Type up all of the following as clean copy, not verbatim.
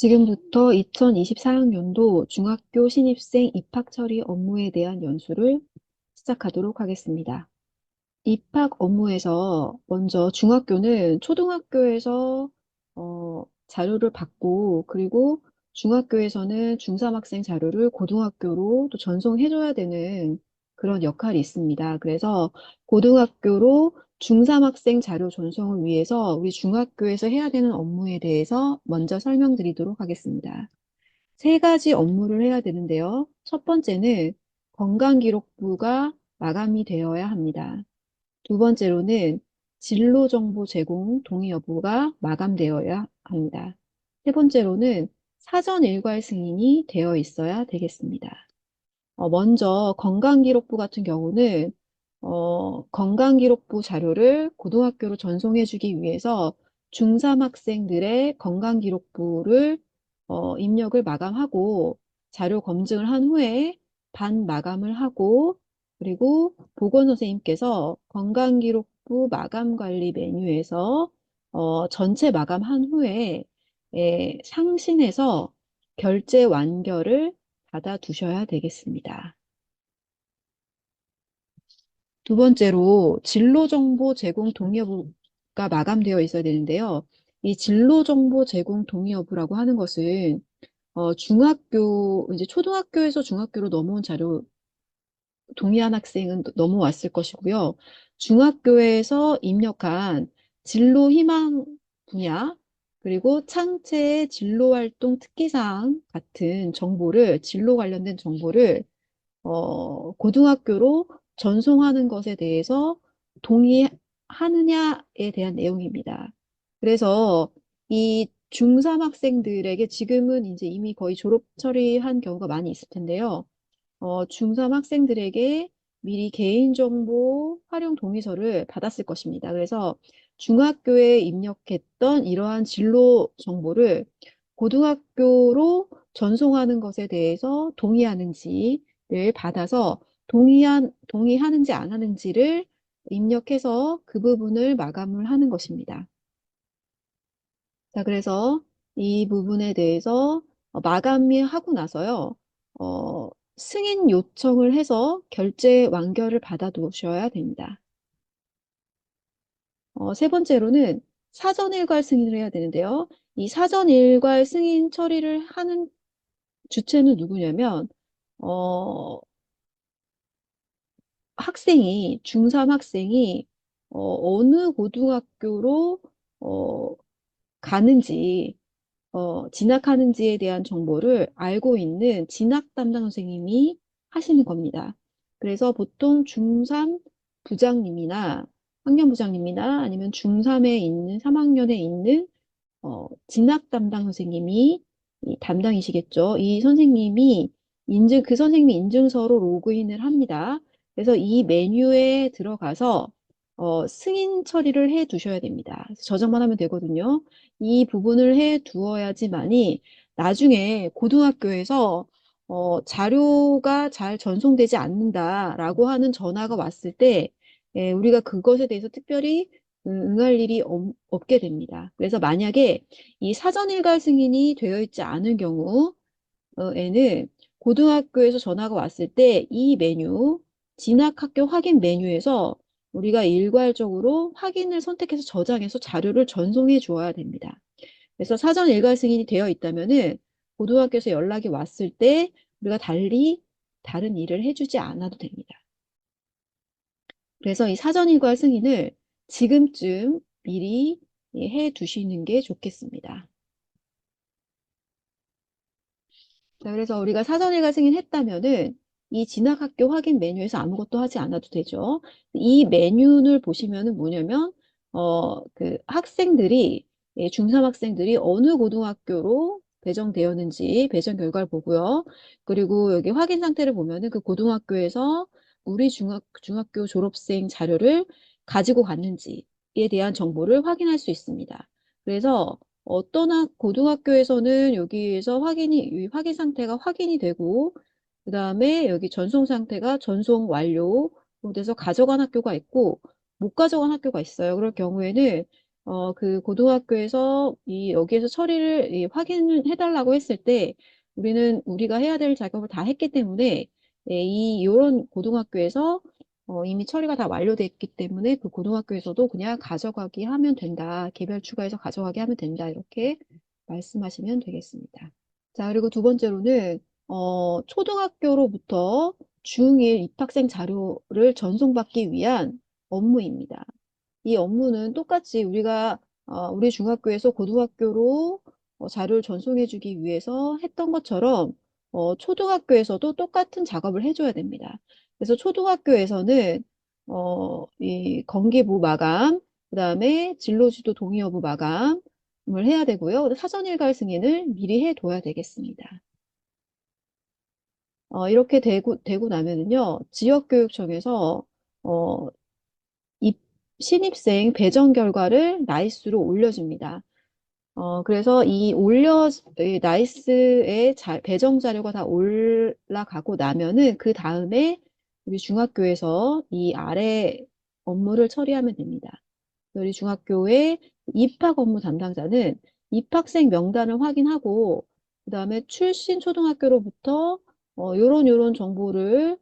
지금부터 2024학년도 중학교 신입생 입학 처리 업무에 대한 연수를 시작하도록 하겠습니다. 입학 업무에서 먼저 중학교는 초등학교에서 자료를 받고, 그리고 중학교에서는 중3 학생 자료를 고등학교로 또 전송해줘야 되는 그런 역할이 있습니다. 그래서 고등학교로 중3 학생 자료 전송을 위해서 우리 중학교에서 해야 되는 업무에 대해서 먼저 설명드리도록 하겠습니다. 세 가지 업무를 해야 되는데요. 첫 번째는 건강기록부가 마감이 되어야 합니다. 두 번째로는 진로정보 제공 동의 여부가 마감되어야 합니다. 세 번째로는 사전 일괄 승인이 되어 있어야 되겠습니다. 먼저 건강기록부 같은 경우는 건강기록부 자료를 고등학교로 전송해주기 위해서 중3 학생들의 건강기록부를 입력을 마감하고 자료 검증을 한 후에 반마감을 하고, 그리고 보건선생님께서 건강기록부 마감관리 메뉴에서 전체 마감한 후에 상신해서 결제 완결을 받아두셔야 되겠습니다. 두 번째로 진로정보 제공 동의 여부가 마감되어 있어야 되는데요. 이 진로정보 제공 동의 여부라고 하는 것은 이제 초등학교에서 중학교로 넘어온 자료 동의한 학생은 넘어왔을 것이고요. 중학교에서 입력한 진로 희망 분야, 그리고 창체의 진로활동 특기사항 같은 정보를, 진로 관련된 정보를 고등학교로 전송하는 것에 대해서 동의하느냐에 대한 내용입니다. 그래서 이 중3 학생들에게 지금은 이제 이미 거의 졸업 처리한 경우가 많이 있을 텐데요. 중3 학생들에게 미리 개인정보 활용 동의서를 받았을 것입니다. 그래서 중학교에 입력했던 이러한 진로 정보를 고등학교로 전송하는 것에 대해서 동의하는지를 받아서 동의하는지 안 하는지를 입력해서 그 부분을 마감을 하는 것입니다. 자, 그래서 이 부분에 대해서 마감이 하고 나서요, 승인 요청을 해서 결제 완결을 받아 두셔야 됩니다. 세 번째로는 사전 일괄 승인을 해야 되는데요. 이 사전 일괄 승인 처리를 하는 주체는 누구냐면, 중3 학생이 어느 고등학교로 어, 가는지, 진학하는지에 대한 정보를 알고 있는 진학 담당 선생님이 하시는 겁니다. 그래서 보통 중3 부장님이나 학년부장님이나 아니면 중3에 있는 3학년에 있는 진학 담당 선생님이 이 담당이시겠죠. 이 선생님이 그 선생님이 인증서로 로그인을 합니다. 그래서 이 메뉴에 들어가서 승인 처리를 해 두셔야 됩니다. 그래서 저장만 하면 되거든요. 이 부분을 해 두어야지만이 나중에 고등학교에서 자료가 잘 전송되지 않는다라고 하는 전화가 왔을 때 우리가 그것에 대해서 특별히 응할 일이 없게 됩니다. 그래서 만약에 이 사전 일괄 승인이 되어 있지 않은 경우에는 고등학교에서 전화가 왔을 때 이 메뉴, 진학학교 확인 메뉴에서 우리가 일괄적으로 확인을 선택해서 저장해서 자료를 전송해 주어야 됩니다. 그래서 사전 일괄 승인이 되어 있다면은 고등학교에서 연락이 왔을 때 우리가 다른 일을 해주지 않아도 됩니다. 그래서 이 사전 일괄 승인을 지금쯤 미리 해 두시는 게 좋겠습니다. 자, 그래서 우리가 사전 일괄 승인했다면은 이 진학학교 확인 메뉴에서 아무것도 하지 않아도 되죠. 이 메뉴를 보시면은 뭐냐면 그 학생들이 중3 학생들이 어느 고등학교로 배정되었는지 배정 결과를 보고요. 그리고 여기 확인 상태를 보면은 그 고등학교에서 우리 중학교 졸업생 자료를 가지고 갔는지에 대한 정보를 확인할 수 있습니다. 그래서 고등학교에서는 여기에서 이 확인 상태가 확인이 되고, 그 다음에 여기 전송 상태가 전송 완료 돼서 가져간 학교가 있고, 못 가져간 학교가 있어요. 그럴 경우에는 그 고등학교에서 여기에서 처리를 확인을 해달라고 했을 때 우리가 해야 될 작업을 다 했기 때문에 요런 고등학교에서 이미 처리가 다 완료됐기 때문에 그 고등학교에서도 그냥 가져가기 하면 된다. 개별 추가해서 가져가게 하면 된다. 이렇게 말씀하시면 되겠습니다. 자, 그리고 두 번째로는 초등학교로부터 중1 입학생 자료를 전송받기 위한 업무입니다. 이 업무는 똑같이 우리 중학교에서 고등학교로 자료를 전송해주기 위해서 했던 것처럼 초등학교에서도 똑같은 작업을 해줘야 됩니다. 그래서 초등학교에서는 이 건기부 마감, 그 다음에 진로지도 동의 여부 마감을 해야 되고요. 사전 일괄 승인을 미리 해둬야 되겠습니다. 이렇게 되고 나면은요, 지역교육청에서 어, 입- 신입생 배정 결과를 나이스로 올려줍니다. 그래서 이 나이스의 배정 자료가 다 올라가고 나면은 그 다음에 우리 중학교에서 이 아래 업무를 처리하면 됩니다. 우리 중학교의 입학 업무 담당자는 입학생 명단을 확인하고 그다음에 출신 초등학교로부터 요런 정보를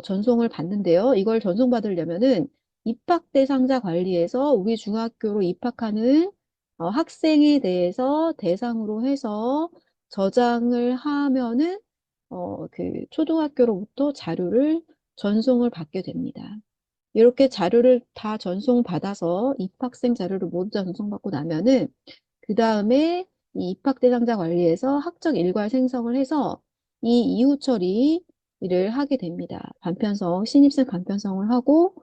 전송을 받는데요. 이걸 전송받으려면은 입학 대상자 관리에서 우리 중학교로 입학하는 학생에 대해서 대상으로 해서 저장을 하면은 그 초등학교로부터 자료를 전송을 받게 됩니다. 이렇게 자료를 다 전송받아서 입학생 자료를 모두 다 전송받고 나면은 그 다음에 이 입학 대상자 관리에서 학적 일괄 생성을 해서 이 이후 처리를 하게 됩니다. 신입생 간편성을 하고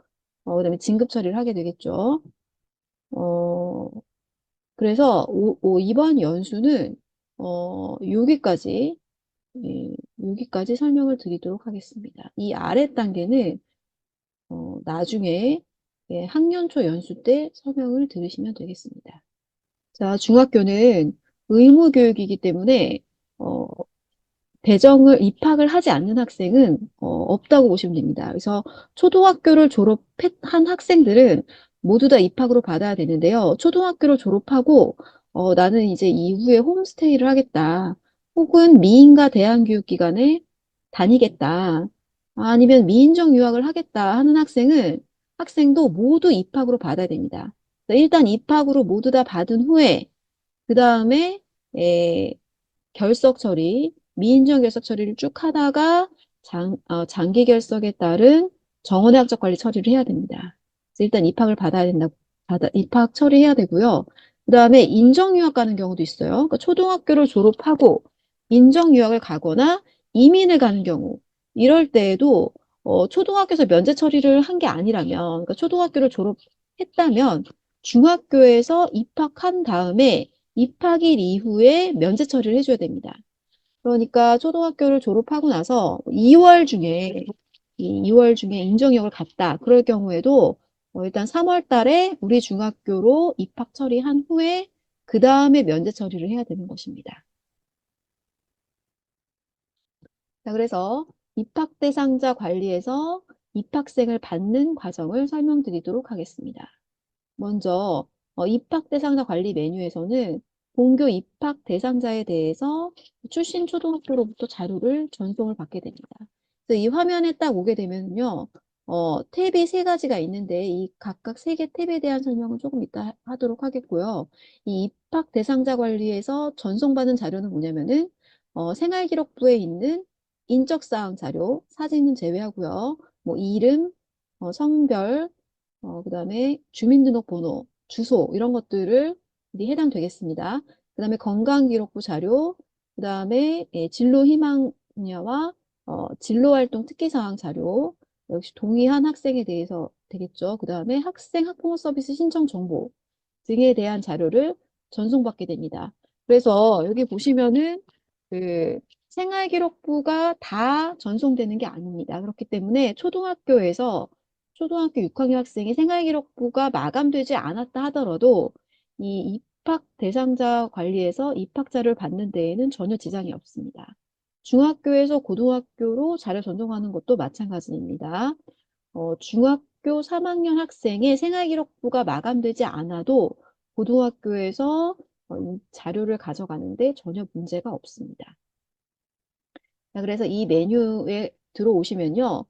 그다음에 진급 처리를 하게 되겠죠. 어, 그래서 이번 연수는 여기까지 여기까지 설명을 드리도록 하겠습니다. 이 아래 단계는 나중에 학년초 연수 때 설명을 들으시면 되겠습니다. 자, 중학교는 의무교육이기 때문에 어, 입학을 하지 않는 학생은 없다고 보시면 됩니다. 그래서 초등학교를 졸업한 학생들은 모두 다 입학으로 받아야 되는데요. 초등학교를 졸업하고 나는 이제 이후에 홈스테이를 하겠다. 혹은 미인가 대안교육기관에 다니겠다. 아니면 미인정 유학을 하겠다 하는 학생도 모두 입학으로 받아야 됩니다. 일단 입학으로 모두 다 받은 후에 그 다음에 결석 처리, 미인정 결석 처리를 쭉 하다가 장기 결석에 따른 정원의 학적 관리 처리를 해야 됩니다. 그래서 일단 입학을 입학 처리해야 되고요. 그 다음에 인정유학 가는 경우도 있어요. 그러니까 초등학교를 졸업하고 인정유학을 가거나 이민을 가는 경우, 이럴 때에도 초등학교에서 면제 처리를 한 게 아니라면, 그러니까 초등학교를 졸업했다면 중학교에서 입학한 다음에 입학일 이후에 면제 처리를 해줘야 됩니다. 그러니까 초등학교를 졸업하고 나서 2월 중에 인정역을 갔다. 그럴 경우에도 일단 3월 달에 우리 중학교로 입학 처리한 후에 그 다음에 면제 처리를 해야 되는 것입니다. 자, 그래서 입학 대상자 관리에서 입학생을 받는 과정을 설명드리도록 하겠습니다. 먼저 입학 대상자 관리 메뉴에서는 본교 입학 대상자에 대해서 출신 초등학교로부터 자료를 전송을 받게 됩니다. 그래서 이 화면에 딱 오게 되면요, 탭이 세 가지가 있는데 이 각각 세 개 탭에 대한 설명은 조금 이따 하도록 하겠고요. 이 입학 대상자 관리에서 전송받은 자료는 뭐냐면은 생활기록부에 있는 인적사항 자료, 사진은 제외하고요. 뭐 이름, 성별, 그다음에 주민등록번호, 주소 이런 것들을 해당되겠습니다. 그다음에 건강기록부 자료, 그다음에 진로 희망 분야와 진로활동 특기사항 자료, 역시 동의한 학생에 대해서 되겠죠. 그다음에 학생 학부모 서비스 신청 정보 등에 대한 자료를 전송받게 됩니다. 그래서 여기 보시면은 그 생활기록부가 다 전송되는 게 아닙니다. 그렇기 때문에 초등학교 6학년 학생이 생활기록부가 마감되지 않았다 하더라도 이 입학 대상자 관리에서 입학자를 받는 데에는 전혀 지장이 없습니다. 중학교에서 고등학교로 자료 전송하는 것도 마찬가지입니다. 중학교 3학년 학생의 생활기록부가 마감되지 않아도 고등학교에서 이 자료를 가져가는데 전혀 문제가 없습니다. 자, 그래서 이 메뉴에 들어오시면요.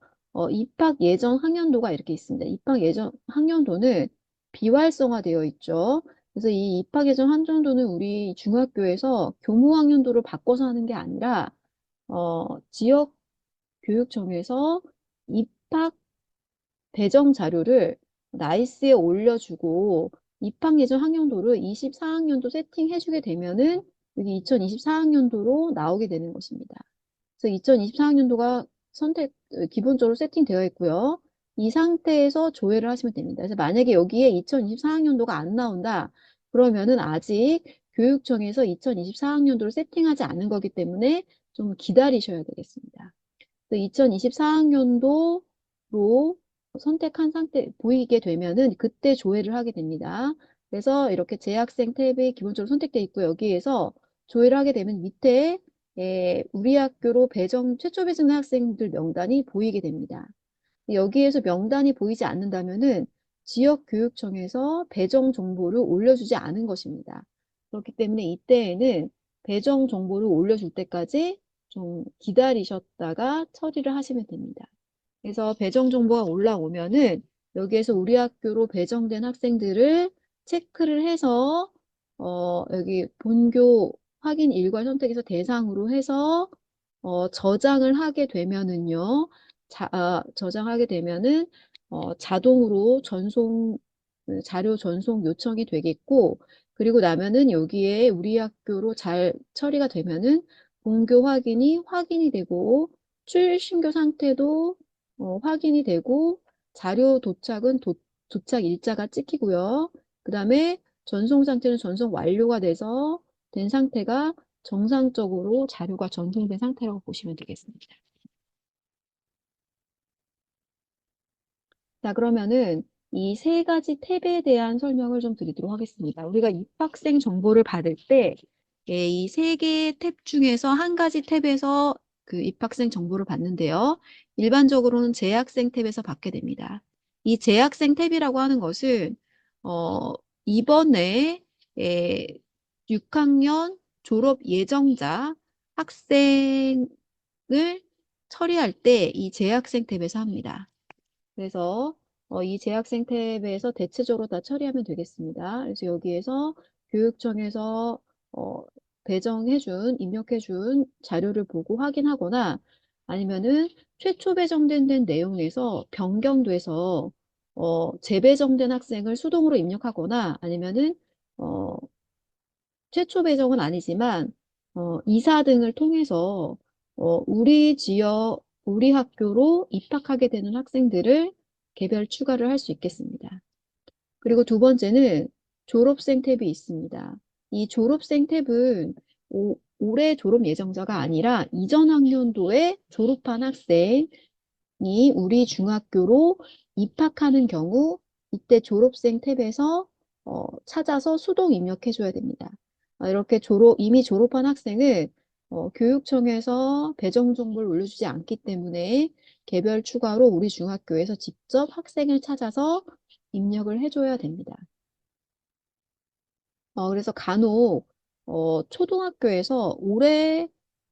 입학 예정 학년도가 이렇게 있습니다. 입학 예정 학년도는 비활성화되어 있죠. 그래서 이 입학 예정 학년도는 우리 중학교에서 교무 학년도를 바꿔서 하는 게 아니라 지역 교육청에서 입학 배정 자료를 나이스에 올려주고 입학 예정 학년도를 24학년도 세팅해주게 되면은 여기 2024학년도로 나오게 되는 것입니다. 그래서 2024학년도가 기본적으로 세팅되어 있고요. 이 상태에서 조회를 하시면 됩니다. 그래서 만약에 여기에 2024학년도가 안 나온다. 그러면은 아직 교육청에서 2024학년도를 세팅하지 않은 거기 때문에 좀 기다리셔야 되겠습니다. 2024학년도로 선택한 상태 보이게 되면은 그때 조회를 하게 됩니다. 그래서 이렇게 재학생 탭이 기본적으로 선택되어 있고 여기에서 조회를 하게 되면 밑에 우리 학교로 최초 배정된 학생들 명단이 보이게 됩니다. 여기에서 명단이 보이지 않는다면은 지역교육청에서 배정 정보를 올려주지 않은 것입니다. 그렇기 때문에 이때에는 배정 정보를 올려줄 때까지 좀 기다리셨다가 처리를 하시면 됩니다. 그래서 배정 정보가 올라오면은 여기에서 우리 학교로 배정된 학생들을 체크를 해서 여기 본교 확인 일괄 선택해서 대상으로 해서 저장을 하게 되면은요. 저장하게 되면은 자동으로 자료 전송 요청이 되겠고 그리고 나면은 여기에 우리 학교로 잘 처리가 되면은 본교 확인이 되고 출신교 상태도 확인이 되고 자료 도착 일자가 찍히고요. 그 다음에 전송 상태는 전송 완료가 된 상태가 정상적으로 자료가 전송된 상태라고 보시면 되겠습니다. 자, 그러면은 이 세 가지 탭에 대한 설명을 좀 드리도록 하겠습니다. 우리가 입학생 정보를 받을 때 이 세 개의 탭 중에서 한 가지 탭에서 그 입학생 정보를 받는데요. 일반적으로는 재학생 탭에서 받게 됩니다. 이 재학생 탭이라고 하는 것은 이번에 에, 6학년 졸업 예정자 학생을 처리할 때 이 재학생 탭에서 합니다. 그래서 이 재학생 탭에서 대체적으로 다 처리하면 되겠습니다. 그래서 여기에서 교육청에서 어, 입력해준 자료를 보고 확인하거나 아니면은 최초 배정된 내용에서 변경돼서 재배정된 학생을 수동으로 입력하거나 아니면은 어, 최초 배정은 아니지만 이사 등을 통해서 우리 학교로 입학하게 되는 학생들을 개별 추가를 할 수 있겠습니다. 그리고 두 번째는 졸업생 탭이 있습니다. 이 졸업생 탭은 올해 졸업 예정자가 아니라 이전 학년도에 졸업한 학생 이 우리 중학교로 입학하는 경우 이때 졸업생 탭에서 찾아서 수동 입력해 줘야 됩니다. 이렇게 이미 졸업한 학생은 교육청에서 배정 정보를 올려주지 않기 때문에 개별 추가로 우리 중학교에서 직접 학생을 찾아서 입력을 해줘야 됩니다. 그래서 간혹 초등학교에서 올해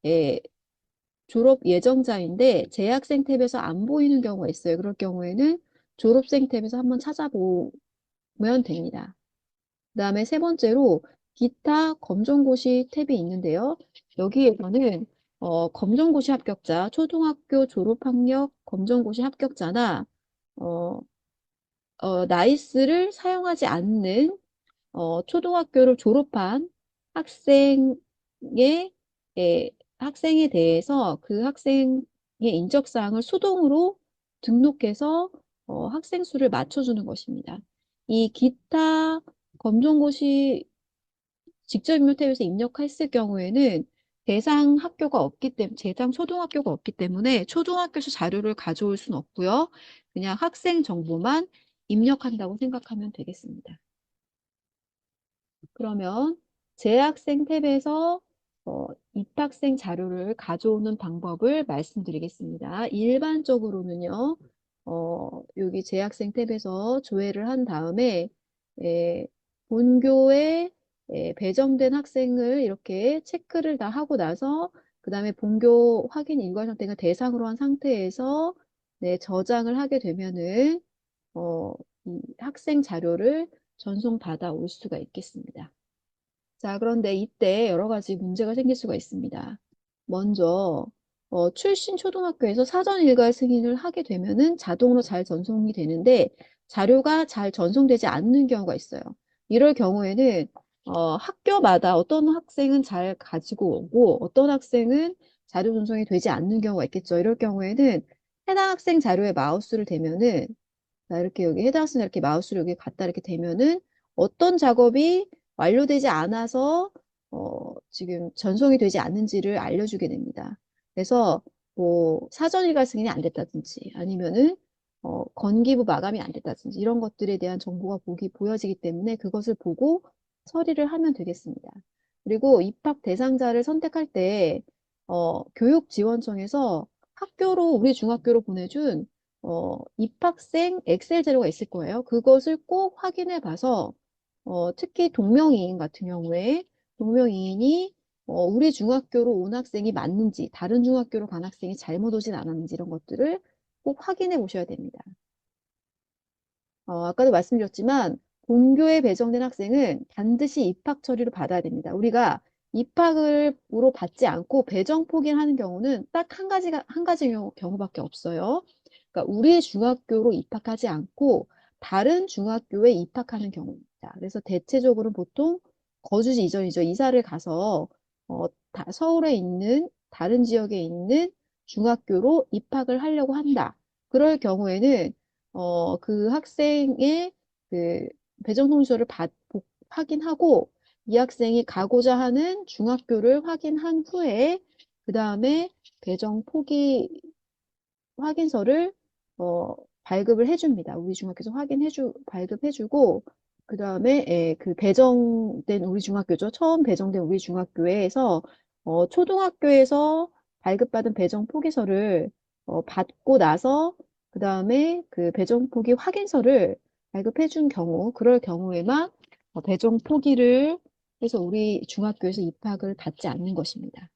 예, 졸업 예정자인데 재학생 탭에서 안 보이는 경우가 있어요. 그럴 경우에는 졸업생 탭에서 한번 찾아보면 됩니다. 그 다음에 세 번째로 기타 검정고시 탭이 있는데요. 여기에서는 검정고시 합격자, 초등학교 졸업학력 검정고시 합격자나 어, 나이스를 사용하지 않는 초등학교를 졸업한 학생의 에, 학생에 대해서 그 학생의 인적사항을 수동으로 등록해서 학생 수를 맞춰주는 것입니다. 이 기타 검정고시 직접 입력 탭에서 입력했을 경우에는 대상 초등학교가 없기 때문에 초등학교에서 자료를 가져올 수는 없고요. 그냥 학생 정보만 입력한다고 생각하면 되겠습니다. 그러면 재학생 탭에서 입학생 자료를 가져오는 방법을 말씀드리겠습니다. 일반적으로는요, 여기 재학생 탭에서 조회를 한 다음에 본교에 배정된 학생을 이렇게 체크를 다 하고 나서 그 다음에 본교 확인 일괄 선택을 대상으로 한 상태에서 네, 저장을 하게 되면은 이 학생 자료를 전송받아 올 수가 있겠습니다. 자, 그런데 이때 여러 가지 문제가 생길 수가 있습니다. 먼저 출신 초등학교에서 사전 일괄 승인을 하게 되면은 자동으로 잘 전송이 되는데 자료가 잘 전송되지 않는 경우가 있어요. 이럴 경우에는 학교마다 어떤 학생은 잘 가지고 오고 어떤 학생은 자료 전송이 되지 않는 경우가 있겠죠. 이럴 경우에는 해당 학생 자료에 마우스를 대면은 자, 이렇게 여기 해당학생 이렇게 마우스를 여기 갖다 이렇게 대면은 어떤 작업이 완료되지 않아서 지금 전송이 되지 않는지를 알려주게 됩니다. 그래서 뭐 사전 일괄 승인이 안 됐다든지 아니면은 건기부 마감이 안 됐다든지 이런 것들에 대한 정보가 보여지기 때문에 그것을 보고 처리를 하면 되겠습니다. 그리고 입학 대상자를 선택할 때 교육지원청에서 학교로 우리 중학교로 보내준 입학생 엑셀 자료가 있을 거예요. 그것을 꼭 확인해 봐서 특히 동명이인 같은 경우에 동명이인이 우리 중학교로 온 학생이 맞는지 다른 중학교로 간 학생이 잘못 오진 않았는지 이런 것들을 꼭 확인해 보셔야 됩니다. 아까도 말씀드렸지만 본교에 배정된 학생은 반드시 입학 처리를 받아야 됩니다. 우리가 입학으로 받지 않고 배정 포기하는 경우는 딱 한 가지 경우밖에 없어요. 그러니까 우리 중학교로 입학하지 않고 다른 중학교에 입학하는 경우입니다. 그래서 대체적으로 보통 거주지 이전이죠. 이사를 가서 서울에 있는 다른 지역에 있는 중학교로 입학을 하려고 한다. 그럴 경우에는 그 학생의 그 배정 통지서를 확인하고 이 학생이 가고자 하는 중학교를 확인한 후에 그 다음에 배정 포기 확인서를 발급을 해줍니다. 우리 중학교에서 발급해주고 그 다음에 그 배정된 우리 중학교죠. 처음 배정된 우리 중학교에서 초등학교에서 발급받은 배정 포기서를 받고 나서 그 다음에 그 배정 포기 확인서를 발급해준 경우 그럴 경우에만 배정 포기를 해서 우리 중학교에서 입학을 받지 않는 것입니다.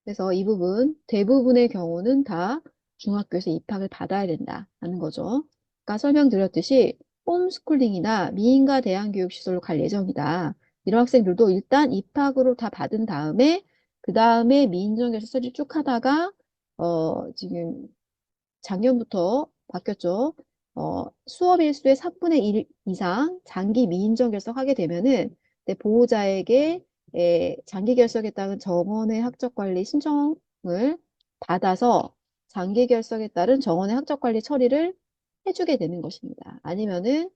그래서 이 부분 대부분의 경우는 다 중학교에서 입학을 받아야 된다는 거죠. 아까 설명드렸듯이 홈스쿨링이나 미인가 대안교육시설로 갈 예정이다. 이런 학생들도 일단 입학으로 다 받은 다음에 그 다음에 미인정에서 처리 쭉 하다가 지금 작년부터 바뀌었죠. 수업 일수의 3분의 1 이상 장기 미인정 결석하게 되면은 내 보호자에게 장기 결석에 따른 정원의 학적관리 신청을 받아서 장기 결석에 따른 정원의 학적관리 처리를 해주게 되는 것입니다. 아니면은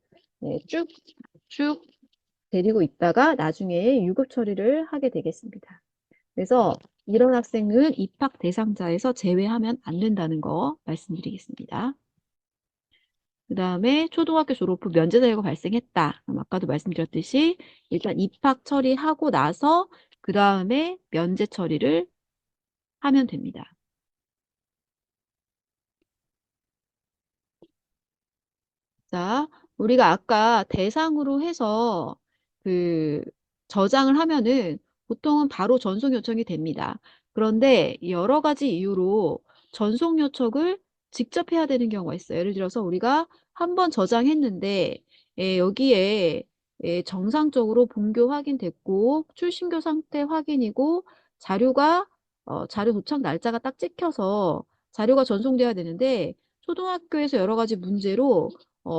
쭉 데리고 있다가 나중에 유급 처리를 하게 되겠습니다. 그래서 이런 학생은 입학 대상자에서 제외하면 안 된다는 거 말씀드리겠습니다. 그 다음에 초등학교 졸업 후 면제 사유가 발생했다. 그럼 아까도 말씀드렸듯이 일단 입학 처리하고 나서 그 다음에 면제 처리를 하면 됩니다. 자, 우리가 아까 대상으로 해서 그 저장을 하면은 보통은 바로 전송 요청이 됩니다. 그런데 여러 가지 이유로 전송 요청을 직접 해야 되는 경우가 있어요. 예를 들어서 우리가 한번 저장했는데 여기에 정상적으로 본교 확인됐고 출신교 상태 확인이고 자료가 자료 도착 날짜가 딱 찍혀서 자료가 전송돼야 되는데 초등학교에서 여러 가지 문제로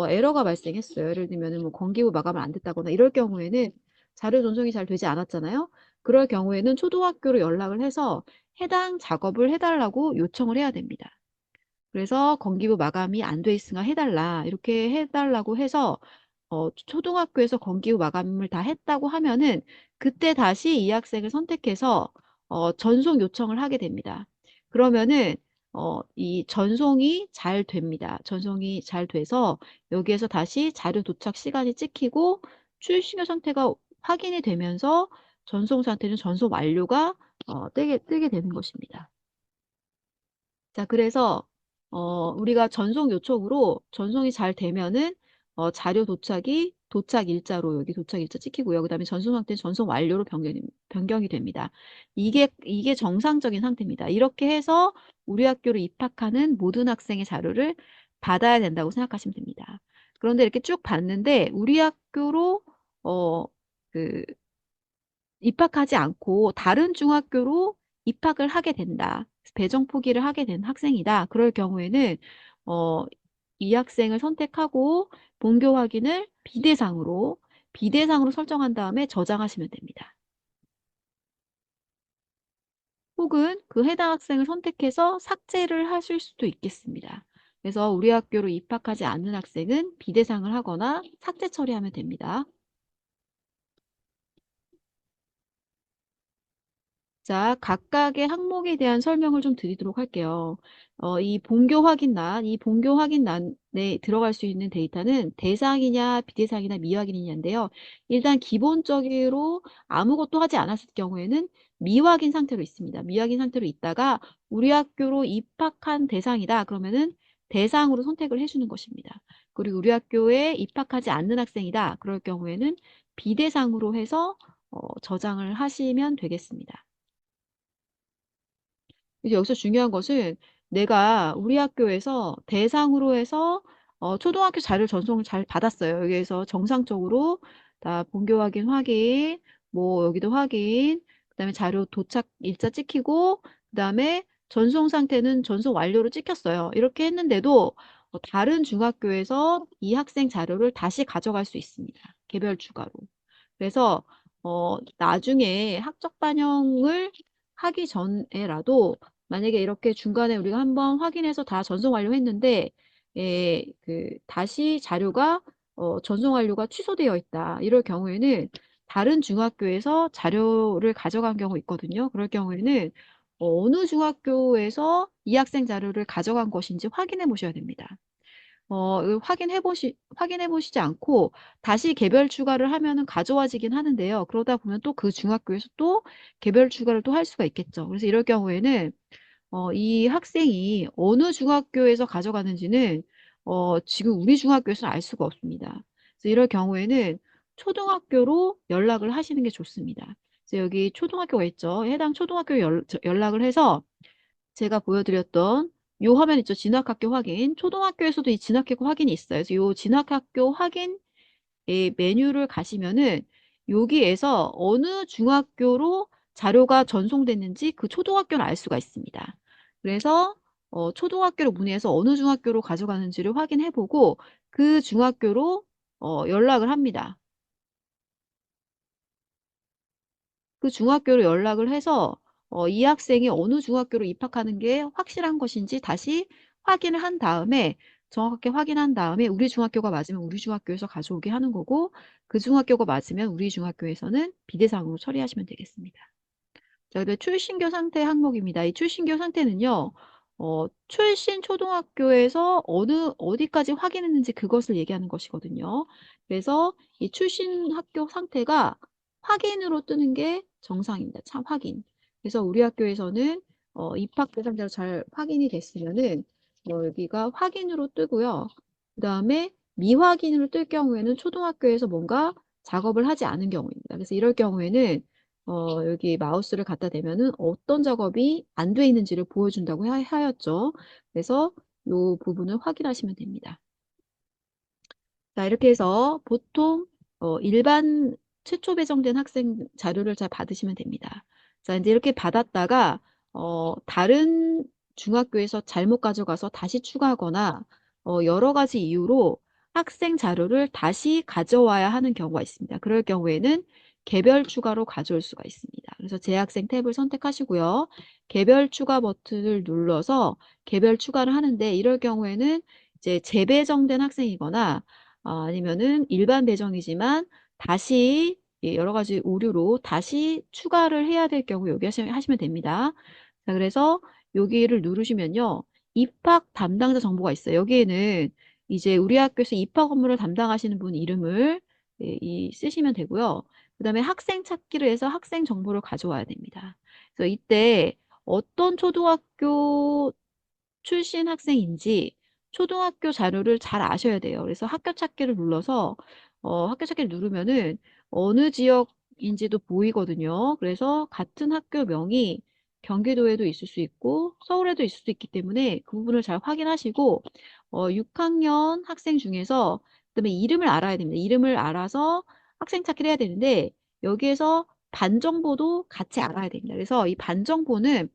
에러가 발생했어요. 예를 들면 뭐 건기부 마감을 안 됐다거나 이럴 경우에는 자료 전송이 잘 되지 않았잖아요. 그럴 경우에는 초등학교로 연락을 해서 해당 작업을 해달라고 요청을 해야 됩니다. 그래서 건기부 마감이 안 돼 있으니까 해달라 이렇게 해달라고 해서 초등학교에서 건기후 마감을 다 했다고 하면은 그때 다시 이 학생을 선택해서 전송 요청을 하게 됩니다. 그러면은 이 전송이 잘 됩니다. 전송이 잘 돼서 여기에서 다시 자료 도착 시간이 찍히고 출신교 상태가 확인이 되면서 전송 상태는 전송 완료가 뜨게 되는 것입니다. 자, 그래서 우리가 전송 요청으로 전송이 잘 되면은 자료 도착이 도착 일자로 여기 도착 일자 찍히고요. 그 다음에 전송 상태는 전송 완료로 변경이 됩니다. 이게 정상적인 상태입니다. 이렇게 해서 우리 학교로 입학하는 모든 학생의 자료를 받아야 된다고 생각하시면 됩니다. 그런데 이렇게 쭉 봤는데 우리 학교로 어, 그 입학하지 않고 다른 중학교로 입학을 하게 된다. 배정 포기를 하게 된 학생이다. 그럴 경우에는 어, 이 학생을 선택하고 본교 확인을 비대상으로 설정한 다음에 저장하시면 됩니다. 혹은 그 해당 학생을 선택해서 삭제를 하실 수도 있겠습니다. 그래서 우리 학교로 입학하지 않는 학생은 비대상을 하거나 삭제 처리하면 됩니다. 자, 각각의 항목에 대한 설명을 좀 드리도록 할게요. 이 본교 확인란에 들어갈 수 있는 데이터는 대상이냐, 비대상이냐, 미확인이냐인데요. 일단 기본적으로 아무것도 하지 않았을 경우에는 미확인 상태로 있습니다. 미확인 상태로 있다가 우리 학교로 입학한 대상이다. 그러면은 대상으로 선택을 해주는 것입니다. 그리고 우리 학교에 입학하지 않는 학생이다. 그럴 경우에는 비대상으로 해서 저장을 하시면 되겠습니다. 이제 여기서 중요한 것은 내가 우리 학교에서 대상으로 해서 초등학교 자료 전송을 잘 받았어요. 여기에서 정상적으로 다 본교 확인, 뭐 여기도 확인, 그다음에 자료 도착 일자 찍히고 그다음에 전송 상태는 전송 완료로 찍혔어요. 이렇게 했는데도 다른 중학교에서 이 학생 자료를 다시 가져갈 수 있습니다. 개별 추가로. 그래서 나중에 학적 반영을 하기 전에라도 만약에 이렇게 중간에 우리가 한번 확인해서 다 전송 완료했는데 다시 자료가 전송 완료가 취소되어 있다. 이럴 경우에는 다른 중학교에서 자료를 가져간 경우 있거든요. 그럴 경우에는 어느 중학교에서 이 학생 자료를 가져간 것인지 확인해 보셔야 됩니다. 이거 확인해 보시지 않고 다시 개별 추가를 하면은 가져와지긴 하는데요. 그러다 보면 또 그 중학교에서 또 개별 추가를 또 할 수가 있겠죠. 그래서 이럴 경우에는 이 학생이 어느 중학교에서 가져가는지는 지금 우리 중학교에서는 알 수가 없습니다. 그래서 이럴 경우에는 초등학교로 연락을 하시는 게 좋습니다. 그래서 여기 초등학교가 있죠. 해당 초등학교 연락을 해서 제가 보여드렸던 요 화면 있죠. 진학학교 확인. 초등학교에서도 이 진학학교 확인이 있어요. 그래서 요 진학학교 확인 메뉴를 가시면은 여기에서 어느 중학교로 자료가 전송됐는지 그 초등학교를 알 수가 있습니다. 그래서 초등학교로 문의해서 어느 중학교로 가져가는지를 확인해보고 그 중학교로 연락을 합니다. 그 중학교로 연락을 해서 이 학생이 어느 중학교로 입학하는 게 확실한 것인지 다시 확인을 한 다음에 정확하게 확인한 다음에 우리 중학교가 맞으면 우리 중학교에서 가져오게 하는 거고 그 중학교가 맞으면 우리 중학교에서는 비대상으로 처리하시면 되겠습니다. 자, 그다음에 출신교 상태 항목입니다. 이 출신교 상태는요, 출신 초등학교에서 어디까지 확인했는지 그것을 얘기하는 것이거든요. 그래서 이 출신 학교 상태가 확인으로 뜨는 게 정상입니다. 참 확인. 그래서 우리 학교에서는 입학 대상자로 잘 확인이 됐으면은 여기가 확인으로 뜨고요. 그 다음에 미확인으로 뜰 경우에는 초등학교에서 뭔가 작업을 하지 않은 경우입니다. 그래서 이럴 경우에는 여기 마우스를 갖다 대면은 어떤 작업이 안 돼 있는지를 보여준다고 하였죠. 그래서 이 부분을 확인하시면 됩니다. 자, 이렇게 해서 보통 일반 최초 배정된 학생 자료를 잘 받으시면 됩니다. 자, 이제 이렇게 받았다가 다른 중학교에서 잘못 가져가서 다시 추가하거나 여러 가지 이유로 학생 자료를 다시 가져와야 하는 경우가 있습니다. 그럴 경우에는 개별 추가로 가져올 수가 있습니다. 그래서 재학생 탭을 선택하시고요. 개별 추가 버튼을 눌러서 개별 추가를 하는데 이럴 경우에는 이제 재배정된 학생이거나 아니면은 일반 배정이지만 다시 여러 가지 오류로 다시 추가를 해야 될 경우 여기 하시면 됩니다. 자, 그래서 여기를 누르시면요. 입학 담당자 정보가 있어요. 여기에는 이제 우리 학교에서 입학 업무를 담당하시는 분 이름을 쓰시면 되고요. 그 다음에 학생 찾기를 해서 학생 정보를 가져와야 됩니다. 그래서 이때 어떤 초등학교 출신 학생인지 초등학교 자료를 잘 아셔야 돼요. 그래서 학교 찾기를 눌러서 학교 찾기를 누르면은 어느 지역인지도 보이거든요. 그래서 같은 학교명이 경기도에도 있을 수 있고 서울에도 있을 수 있기 때문에 그 부분을 잘 확인하시고 6학년 학생 중에서 그다음에 이름을 알아야 됩니다. 이름을 알아서 학생 찾기를 해야 되는데 여기에서 반 정보도 같이 알아야 됩니다. 그래서 이 반 정보는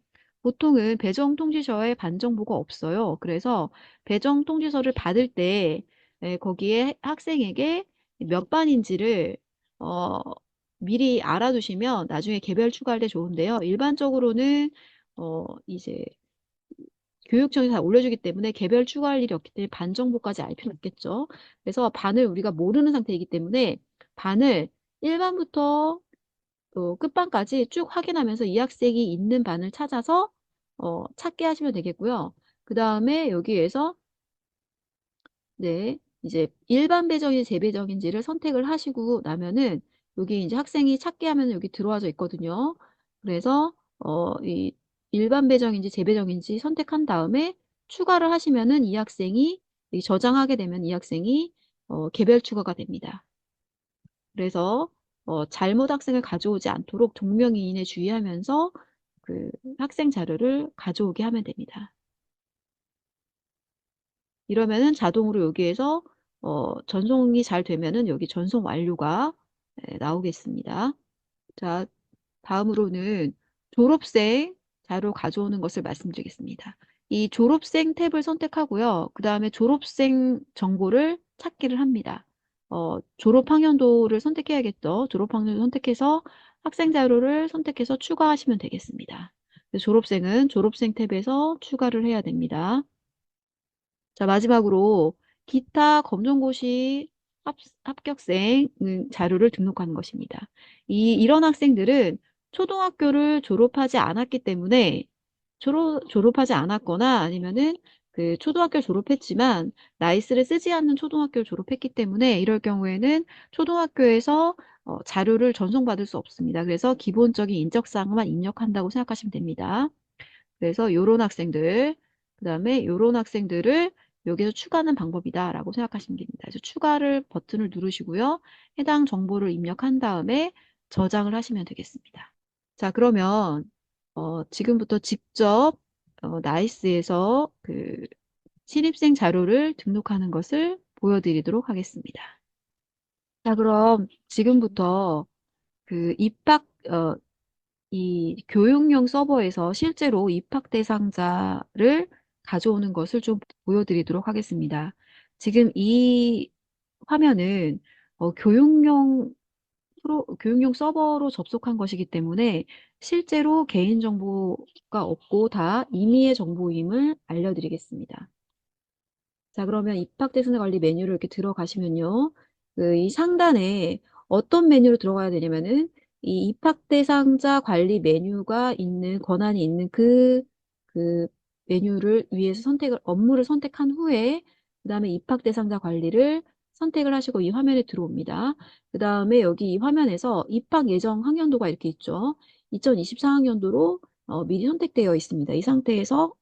보통은 배정 통지서에 반 정보가 없어요. 그래서 배정 통지서를 받을 때 거기에 학생에게 몇 반인지를 어, 미리 알아두시면 나중에 개별 추가할 때 좋은데요. 일반적으로는 이제 교육청에서 다 올려주기 때문에 개별 추가할 일이 없기 때문에 반 정보까지 알 필요 없겠죠. 그래서 반을 우리가 모르는 상태이기 때문에 반을 1반부터 끝반까지 쭉 확인하면서 이 학생이 있는 반을 찾아서 찾게 하시면 되겠고요. 그 다음에 여기에서 네, 이제 일반 배정인지 재배정인지를 선택을 하시고 나면은 여기 이제 학생이 찾게 하면 여기 들어와져 있거든요. 그래서 이 일반 배정인지 재배정인지 선택한 다음에 추가를 하시면은 이 학생이 이 저장하게 되면 이 학생이 개별 추가가 됩니다. 그래서 잘못 학생을 가져오지 않도록 동명이인에 주의하면서 그 학생 자료를 가져오게 하면 됩니다. 이러면은 자동으로 여기에서 전송이 잘 되면은 여기 전송 완료가 나오겠습니다. 자, 다음으로는 졸업생 자료 가져오는 것을 말씀드리겠습니다. 이 졸업생 탭을 선택하고요. 그 다음에 졸업생 정보를 찾기를 합니다. 졸업학년도를 선택해야겠죠. 졸업학년도 선택해서 학생 자료를 선택해서 추가하시면 되겠습니다. 졸업생은 졸업생 탭에서 추가를 해야 됩니다. 자, 마지막으로 기타 검정고시 합격생 자료를 등록하는 것입니다. 이런 학생들은 초등학교를 졸업하지 않았기 때문에 졸업하지 않았거나 아니면은 그 초등학교를 졸업했지만 라이스를 쓰지 않는 초등학교를 졸업했기 때문에 이럴 경우에는 초등학교에서 자료를 전송받을 수 없습니다. 그래서 기본적인 인적사항만 입력한다고 생각하시면 됩니다. 그래서 요런 학생들, 그 다음에 요런 학생들을 여기서 추가하는 방법이다라고 생각하시면 됩니다. 그래서 추가를 버튼을 누르시고요. 해당 정보를 입력한 다음에 저장을 하시면 되겠습니다. 자, 그러면 지금부터 직접 나이스에서 그 신입생 자료를 등록하는 것을 보여드리도록 하겠습니다. 자, 그럼 지금부터 그 이 교육용 서버에서 실제로 입학 대상자를 가져오는 것을 좀 보여드리도록 하겠습니다. 지금 이 화면은 교육용 서버로 접속한 것이기 때문에 실제로 개인정보가 없고 다 임의의 정보임을 알려드리겠습니다. 자, 그러면 입학 대상 관리 메뉴를 이렇게 들어가시면요. 이 상단에 어떤 메뉴로 들어가야 되냐면은 이 입학 대상자 관리 메뉴가 있는 권한이 있는 그 메뉴를 위해서 업무를 선택한 후에 그다음에 입학 대상자 관리를 선택을 하시고 이 화면에 들어옵니다. 그다음에 여기 이 화면에서 입학 예정 학년도가 이렇게 있죠. 2024학년도로 미리 선택되어 있습니다. 이 상태에서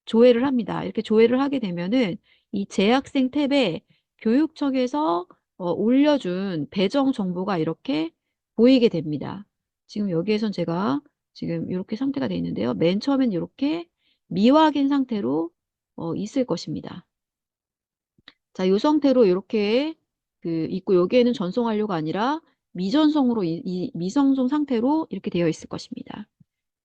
조회를 합니다. 이렇게 조회를 하게 되면은 이 재학생 탭에 교육청에서 올려준 배정 정보가 이렇게 보이게 됩니다. 지금 여기에선 제가 지금 이렇게 상태가 되어 있는데요. 맨 처음엔 이렇게 미확인 상태로 있을 것입니다. 자, 이 상태로 이렇게 있고 여기에는 전송 완료가 아니라 미전송으로 이 미성송 상태로 이렇게 되어 있을 것입니다.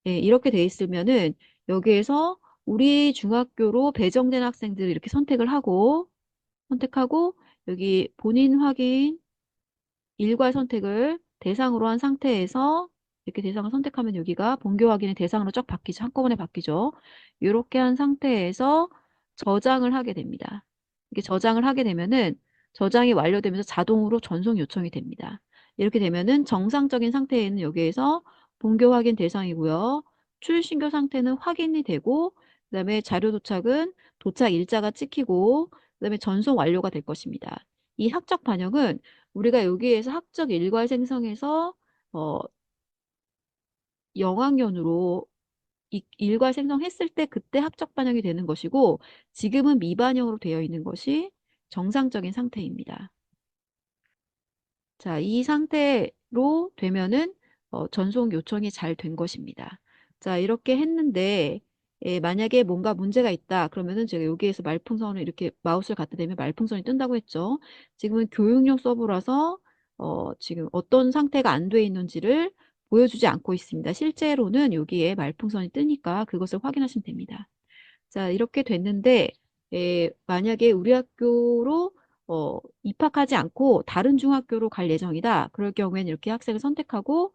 예, 이렇게 돼 있으면은 여기에서 우리 중학교로 배정된 학생들을 이렇게 선택하고 여기 본인 확인 일괄 선택을 대상으로 한 상태에서 이렇게 대상을 선택하면 여기가 본교 확인의 대상으로 쫙 바뀌죠. 한꺼번에 바뀌죠. 이렇게 한 상태에서 저장을 하게 됩니다. 이렇게 저장을 하게 되면은 저장이 완료되면서 자동으로 전송 요청이 됩니다. 이렇게 되면은 정상적인 상태에는 여기에서 본교 확인 대상이고요. 출신교 상태는 확인이 되고 그다음에 자료 도착은 도착 일자가 찍히고 그다음에 전송 완료가 될 것입니다. 이 학적 반영은 우리가 여기에서 학적 일괄 생성해서 어, 영학년으로 일괄 생성했을 때 그때 학적 반영이 되는 것이고 지금은 미반영으로 되어 있는 것이 정상적인 상태입니다. 자, 이 상태로 되면은 전송 요청이 잘 된 것입니다. 자, 이렇게 했는데 만약에 뭔가 문제가 있다. 그러면은 제가 여기에서 말풍선을 이렇게 마우스를 갖다 대면 말풍선이 뜬다고 했죠. 지금은 교육용 서버라서 지금 어떤 상태가 안 돼 있는지를 보여주지 않고 있습니다. 실제로는 여기에 말풍선이 뜨니까 그것을 확인하시면 됩니다. 자, 이렇게 됐는데, 만약에 우리 학교로 입학하지 않고 다른 중학교로 갈 예정이다. 그럴 경우에는 이렇게 학생을 선택하고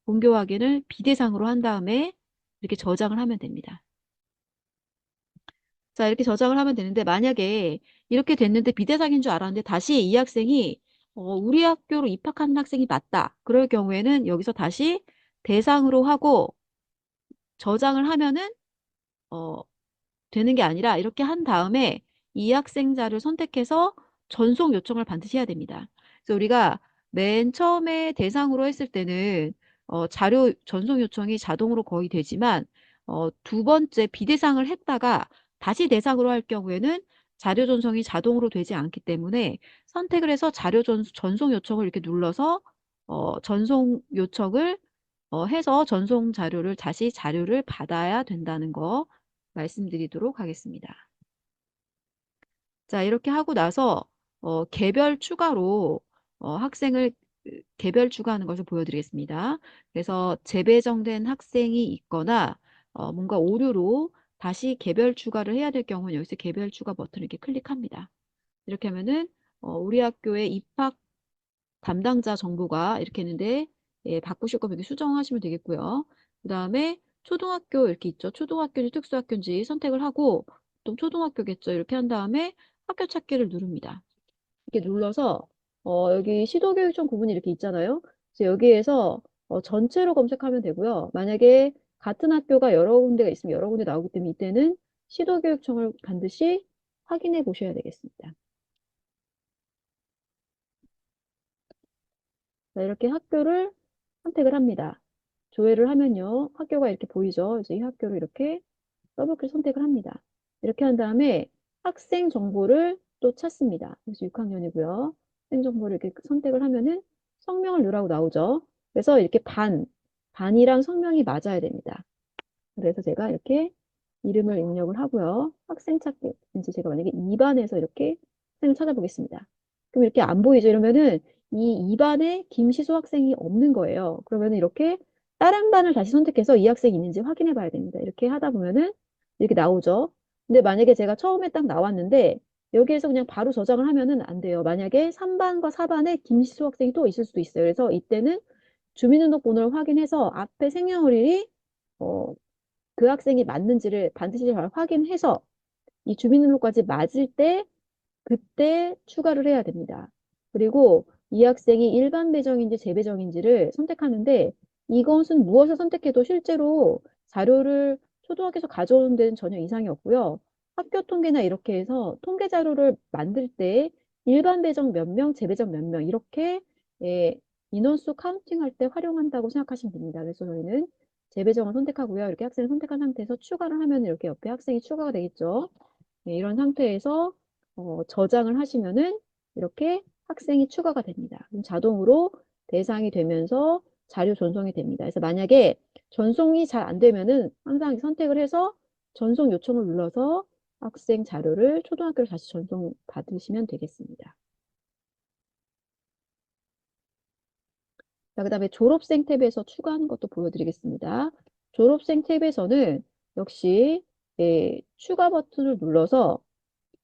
본교 확인을 비대상으로 한 다음에 이렇게 저장을 하면 됩니다. 자, 이렇게 저장을 하면 되는데, 만약에 이렇게 됐는데 비대상인 줄 알았는데 다시 이 학생이 우리 학교로 입학하는 학생이 맞다. 그럴 경우에는 여기서 다시 대상으로 하고 저장을 하면은 어, 되는 게 아니라 이렇게 한 다음에 이 학생자를 선택해서 전송 요청을 반드시 해야 됩니다. 그래서 우리가 맨 처음에 대상으로 했을 때는 자료 전송 요청이 자동으로 거의 되지만 두 번째 비대상을 했다가 다시 대상으로 할 경우에는 자료 전송이 자동으로 되지 않기 때문에 선택을 해서 자료 전송 요청을 이렇게 눌러서 전송 요청을 해서 전송 자료를 다시 자료를 받아야 된다는 거 말씀드리도록 하겠습니다. 자, 이렇게 하고 나서 개별 추가로 학생을 개별 추가하는 것을 보여드리겠습니다. 그래서 재배정된 학생이 있거나 뭔가 오류로 다시 개별 추가를 해야 될 경우는 여기서 개별 추가 버튼을 이렇게 클릭합니다. 이렇게 하면은 우리 학교의 입학 담당자 정보가 이렇게 있는데 바꾸실 거면 이렇게 수정하시면 되겠고요. 그 다음에 초등학교 이렇게 있죠. 초등학교인지 특수학교인지 선택을 하고 또 초등학교겠죠. 이렇게 한 다음에 학교 찾기를 누릅니다. 이렇게 눌러서 여기 시도교육청 구분이 이렇게 있잖아요. 그래서 여기에서 전체로 검색하면 되고요. 만약에 같은 학교가 여러 군데가 있으면 여러 군데 나오기 때문에 이때는 시도교육청을 반드시 확인해 보셔야 되겠습니다. 자, 이렇게 학교를 선택을 합니다. 조회를 하면요. 학교가 이렇게 보이죠. 그래서 이 학교를 이렇게 더블클릭 선택을 합니다. 이렇게 한 다음에 학생 정보를 또 찾습니다. 그래서 6학년이고요. 학생 정보를 이렇게 선택을 하면은 성명을 넣으라고 나오죠. 그래서 이렇게 반이랑 성명이 맞아야 됩니다. 그래서 제가 이렇게 이름을 입력을 하고요. 학생 찾기, 이제 제가 만약에 2반에서 이렇게 학생을 찾아보겠습니다. 그럼 이렇게 안 보이죠? 이러면은 이 2반에 김시소 학생이 없는 거예요. 그러면 이렇게 다른 반을 다시 선택해서 이 학생이 있는지 확인해 봐야 됩니다. 이렇게 하다 보면은 이렇게 나오죠. 근데 만약에 제가 처음에 딱 나왔는데 여기에서 그냥 바로 저장을 하면은 안 돼요. 만약에 3반과 4반에 김시소 학생이 또 있을 수도 있어요. 그래서 이때는 주민등록번호를 확인해서 앞에 생년월일이 어, 그 학생이 맞는지를 반드시 잘 확인해서 이 주민등록까지 맞을 때 그때 추가를 해야 됩니다. 그리고 이 학생이 일반 배정인지 재배정인지를 선택하는데 이것은 무엇을 선택해도 실제로 자료를 초등학교에서 가져오는 데는 전혀 이상이 없고요. 학교 통계나 이렇게 해서 통계 자료를 만들 때 일반 배정 몇 명, 재배정 몇 명 이렇게 인원수 카운팅할 때 활용한다고 생각하시면 됩니다. 그래서 저희는 재배정을 선택하고요. 이렇게 학생을 선택한 상태에서 추가를 하면 이렇게 옆에 학생이 추가가 되겠죠. 네, 이런 상태에서 저장을 하시면은 이렇게 학생이 추가가 됩니다. 그럼 자동으로 대상이 되면서 자료 전송이 됩니다. 그래서 만약에 전송이 잘 안 되면은 항상 선택을 해서 전송 요청을 눌러서 학생 자료를 초등학교로 다시 전송 받으시면 되겠습니다. 자, 그다음에 졸업생 탭에서 추가하는 것도 보여드리겠습니다. 졸업생 탭에서는 역시 추가 버튼을 눌러서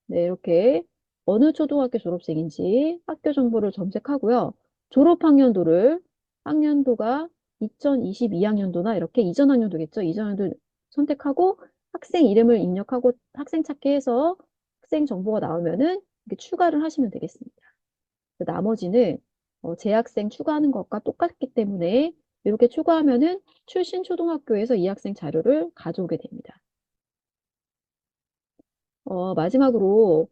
네, 이렇게 어느 초등학교 졸업생인지 학교 정보를 검색하고요. 졸업 학년도를 학년도가 2022학년도나 이렇게 이전 학년도겠죠. 이전 학년도 선택하고 학생 이름을 입력하고 학생 찾기 해서 학생 정보가 나오면은 이렇게 추가를 하시면 되겠습니다. 나머지는 재학생 추가하는 것과 똑같기 때문에 이렇게 추가하면은 출신 초등학교에서 이 학생 자료를 가져오게 됩니다. 마지막으로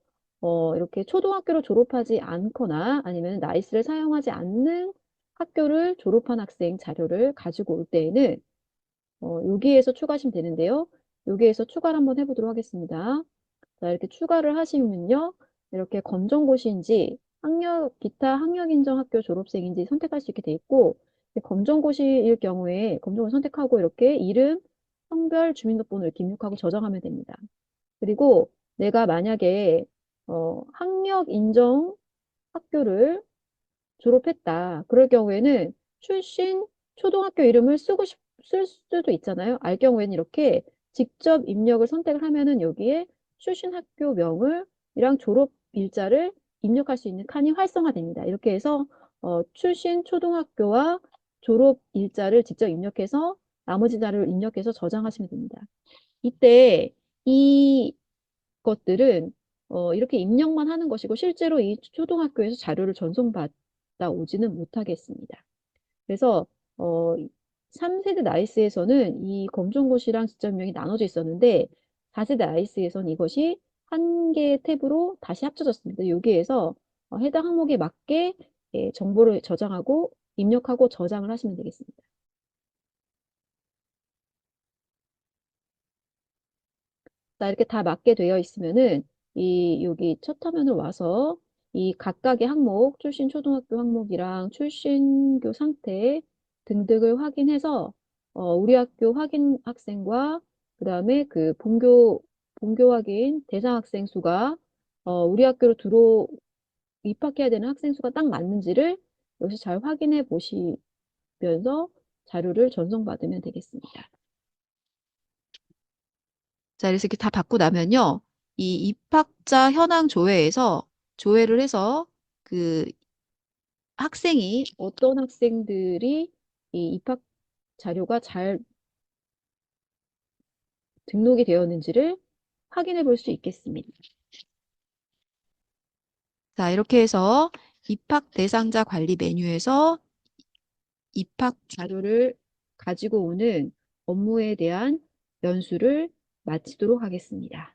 이렇게 초등학교를 졸업하지 않거나 아니면 나이스를 사용하지 않는 학교를 졸업한 학생 자료를 가지고 올 때에는 여기에서 추가하시면 되는데요. 여기에서 추가를 한번 해보도록 하겠습니다. 자, 이렇게 추가를 하시면요. 이렇게 검정고시인지 기타 학력 인정 학교 졸업생인지 선택할 수 있게 돼 있고, 검정고시일 경우에 검정고시 선택하고 이렇게 이름, 성별, 주민등록번호 이렇게 입력하고 저장하면 됩니다. 그리고 내가 만약에 학력 인정 학교를 졸업했다. 그럴 경우에는 출신 초등학교 이름을 쓸 수도 있잖아요. 알 경우에는 이렇게 직접 입력을 선택을 하면은 여기에 출신 학교명을 이랑 졸업 일자를 입력할 수 있는 칸이 활성화됩니다. 이렇게 해서 출신 초등학교와 졸업 일자를 직접 입력해서 나머지 자료를 입력해서 저장하시면 됩니다. 이때 이 것들은 이렇게 입력만 하는 것이고 실제로 이 초등학교에서 자료를 전송받아 오지는 못하겠습니다. 그래서 어, 3세대 나이스에서는 이 검정고시랑 직접 입력이 나눠져 있었는데 4세대 나이스에서는 이것이 한 개의 탭으로 다시 합쳐졌습니다. 여기에서 해당 항목에 맞게 정보를 저장하고 입력하고 저장을 하시면 되겠습니다. 자, 이렇게 다 맞게 되어 있으면은 여기 첫 화면을 와서 이 각각의 항목, 출신 초등학교 항목이랑 출신교 상태 등등을 확인해서 우리 학교 확인 학생과 그다음에 그 본교 확인 대상 학생 수가 우리 학교로 입학해야 되는 학생 수가 딱 맞는지를 여기서 잘 확인해 보시면서 자료를 전송받으면 되겠습니다. 자, 그래서 이렇게 다 받고 나면요. 이 입학자 현황 조회에서 조회를 해서 그 학생이 어떤 학생들이 이 입학 자료가 잘 등록이 되었는지를 확인해 볼 수 있겠습니다. 자, 이렇게 해서 입학 대상자 관리 메뉴에서 입학 자료를 가지고 오는 업무에 대한 연수를 마치도록 하겠습니다.